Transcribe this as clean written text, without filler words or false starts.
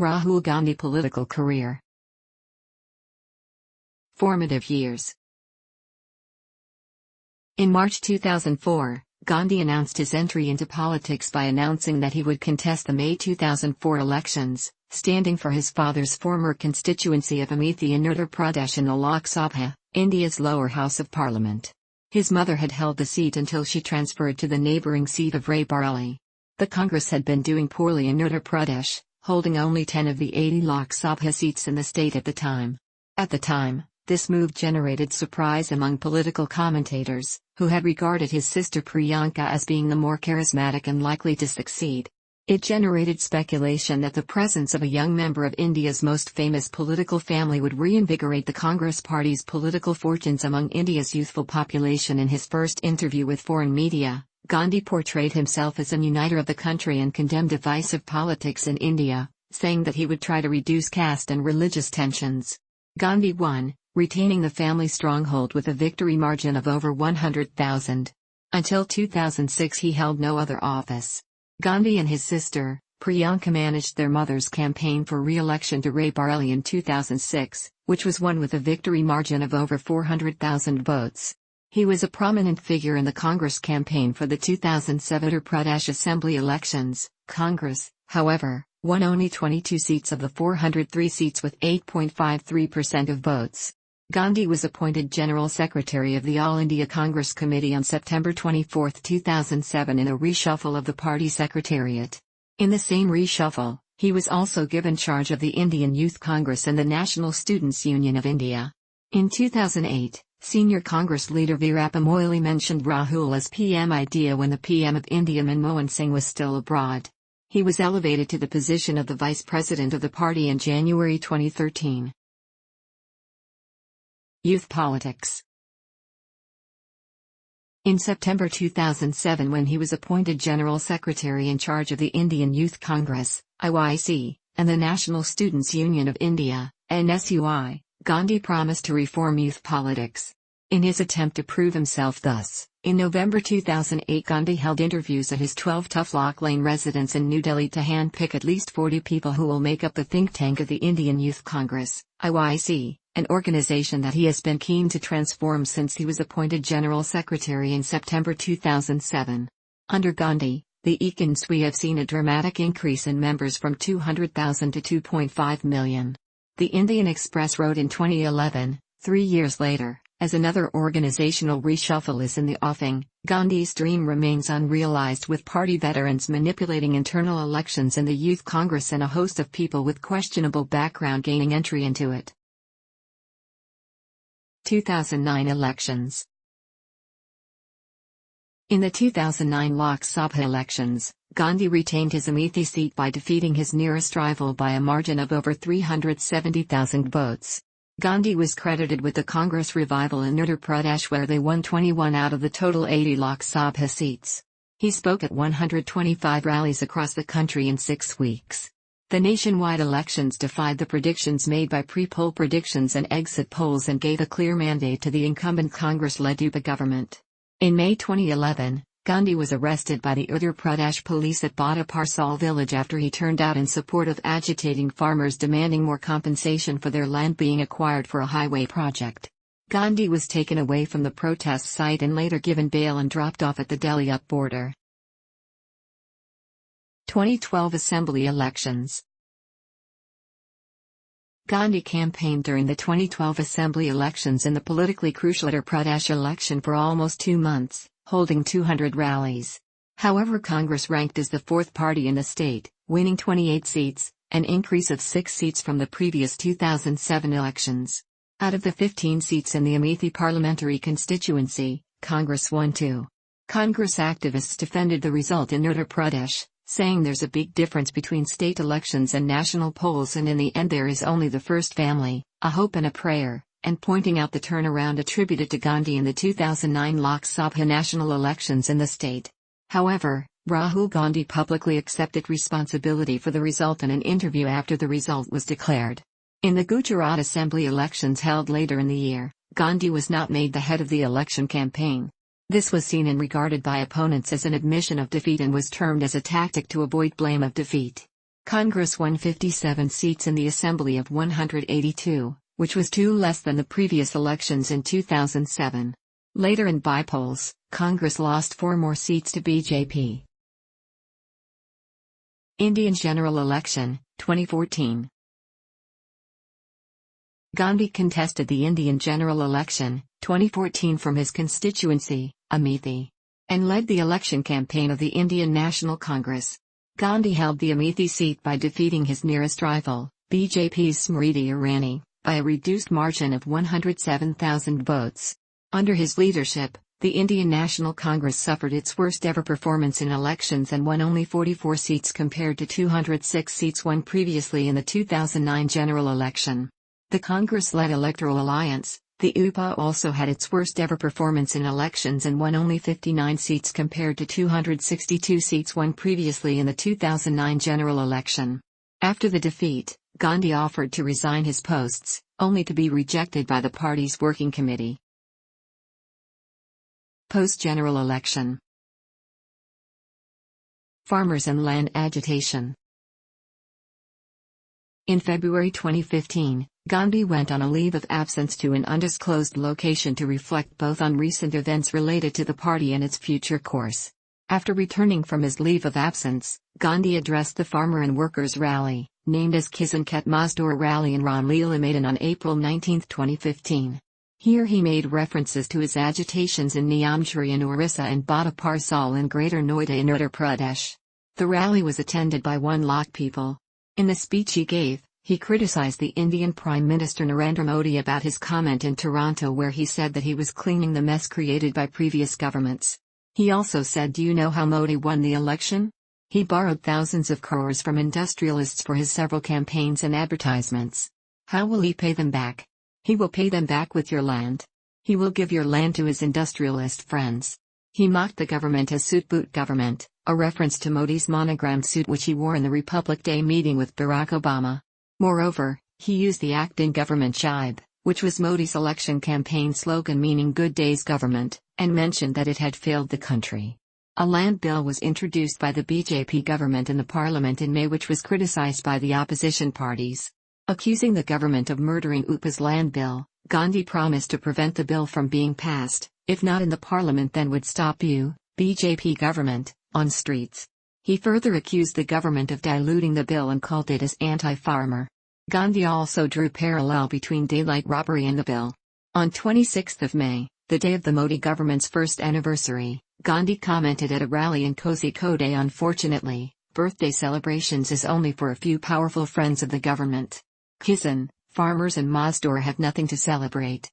Rahul Gandhi political career. Formative years. In March 2004, Gandhi announced his entry into politics by announcing that he would contest the May 2004 elections, standing for his father's former constituency of Amethi in Uttar Pradesh in the Lok Sabha, India's lower house of parliament. His mother had held the seat until she transferred to the neighbouring seat of Raebareli. The Congress had been doing poorly in Uttar Pradesh, holding only 10 of the 80 Lok Sabha seats in the state at the time. At the time, this move generated surprise among political commentators, who had regarded his sister Priyanka as being the more charismatic and likely to succeed. It generated speculation that the presence of a young member of India's most famous political family would reinvigorate the Congress Party's political fortunes among India's youthful population. In his first interview with foreign media, Gandhi portrayed himself as an uniter of the country and condemned divisive politics in India, saying that he would try to reduce caste and religious tensions. Gandhi won, retaining the family stronghold with a victory margin of over 100,000. Until 2006 he held no other office. Gandhi and his sister, Priyanka, managed their mother's campaign for re-election to Raebareli in 2006, which was won with a victory margin of over 400,000 votes. He was a prominent figure in the Congress campaign for the 2007 Uttar Pradesh Assembly elections. Congress, however, won only 22 seats of the 403 seats with 8.53% of votes. Gandhi was appointed General Secretary of the All India Congress Committee on September 24, 2007 in a reshuffle of the party secretariat. In the same reshuffle, he was also given charge of the Indian Youth Congress and the National Students' Union of India. In 2008, senior Congress leader Veerappa Moily mentioned Rahul as PM India when the PM of India Manmohan Singh was still abroad. He was elevated to the position of the Vice President of the party in January 2013. Youth politics. In September 2007, when he was appointed General Secretary in charge of the Indian Youth Congress, IYC, and the National Students' Union of India, NSUI, Gandhi promised to reform youth politics. In his attempt to prove himself thus, in November 2008 Gandhi held interviews at his 12 Tuflock Lane residence in New Delhi to handpick at least 40 people who will make up the think tank of the Indian Youth Congress, IYC, an organization that he has been keen to transform since he was appointed General Secretary in September 2007. Under Gandhi, the ICANSWI have seen a dramatic increase in members from 200,000 to 2.5 million. The Indian Express wrote in 2011, 3 years later, as another organizational reshuffle is in the offing, Gandhi's dream remains unrealized, with party veterans manipulating internal elections in the Youth Congress and a host of people with questionable background gaining entry into it. 2009 elections. In the 2009 Lok Sabha elections, Gandhi retained his Amethi seat by defeating his nearest rival by a margin of over 370,000 votes. Gandhi was credited with the Congress revival in Uttar Pradesh, where they won 21 out of the total 80 Lok Sabha seats. He spoke at 125 rallies across the country in 6 weeks. The nationwide elections defied the predictions made by pre-poll predictions and exit polls and gave a clear mandate to the incumbent Congress-led UPA government. In May 2011, Gandhi was arrested by the Uttar Pradesh police at Bada Parsal village after he turned out in support of agitating farmers demanding more compensation for their land being acquired for a highway project. Gandhi was taken away from the protest site and later given bail and dropped off at the Delhi-UP border. 2012 Assembly elections. Gandhi campaigned during the 2012 Assembly elections in the politically crucial Uttar Pradesh election for almost 2 months, holding 200 rallies. However, Congress ranked as the fourth party in the state, winning 28 seats, an increase of 6 seats from the previous 2007 elections. Out of the 15 seats in the Amethi parliamentary constituency, Congress won 2. Congress activists defended the result in Uttar Pradesh, saying there's a big difference between state elections and national polls, and in the end there is only the first family, a hope and a prayer, and pointing out the turnaround attributed to Gandhi in the 2009 Lok Sabha national elections in the state. However, Rahul Gandhi publicly accepted responsibility for the result in an interview after the result was declared. In the Gujarat Assembly elections held later in the year, Gandhi was not made the head of the election campaign. This was seen and regarded by opponents as an admission of defeat and was termed as a tactic to avoid blame of defeat. Congress won 57 seats in the Assembly of 182, which was 2 less than the previous elections in 2007. Later in by-polls, Congress lost 4 more seats to BJP. Indian General Election, 2014. Gandhi contested the Indian General Election, 2014 from his constituency, Amethi, and led the election campaign of the Indian National Congress. Gandhi held the Amethi seat by defeating his nearest rival, BJP's Smriti Irani, by a reduced margin of 107,000 votes. Under his leadership, the Indian National Congress suffered its worst ever performance in elections and won only 44 seats compared to 206 seats won previously in the 2009 general election. The Congress-led Electoral Alliance, the UPA, also had its worst ever performance in elections and won only 59 seats compared to 262 seats won previously in the 2009 general election. After the defeat, Gandhi offered to resign his posts, only to be rejected by the party's working committee. Post-general election. Farmers and land agitation. In February 2015, Gandhi went on a leave of absence to an undisclosed location to reflect both on recent events related to the party and its future course. After returning from his leave of absence, Gandhi addressed the farmer and workers' rally, named as Kisan Ket Mazdoor Rally in Ramlila Maidan on April 19, 2015. Here he made references to his agitations in Niamchuri in Orissa and Bada Parsal in Greater Noida in Uttar Pradesh. The rally was attended by 1 lakh people. In the speech he gave, he criticized the Indian Prime Minister Narendra Modi about his comment in Toronto where he said that he was cleaning the mess created by previous governments. He also said, "Do you know how Modi won the election? He borrowed thousands of crores from industrialists for his several campaigns and advertisements. How will he pay them back? He will pay them back with your land. He will give your land to his industrialist friends." He mocked the government as Suit Boot government, a reference to Modi's monogrammed suit which he wore in the Republic Day meeting with Barack Obama. Moreover, he used the Acting Government Jibe, which was Modi's election campaign slogan meaning good day's government, and mentioned that it had failed the country. A land bill was introduced by the BJP government in the parliament in May which was criticized by the opposition parties. Accusing the government of murdering UPA's land bill, Gandhi promised to prevent the bill from being passed, if not in the parliament then would stop you, BJP government, on streets. He further accused the government of diluting the bill and called it as anti-farmer. Gandhi also drew parallel between daylight robbery and the bill. On 26 May, the day of the Modi government's first anniversary, Gandhi commented at a rally in Kozhikode, "Unfortunately, birthday celebrations is only for a few powerful friends of the government. Kisan, farmers and Mazdoor have nothing to celebrate."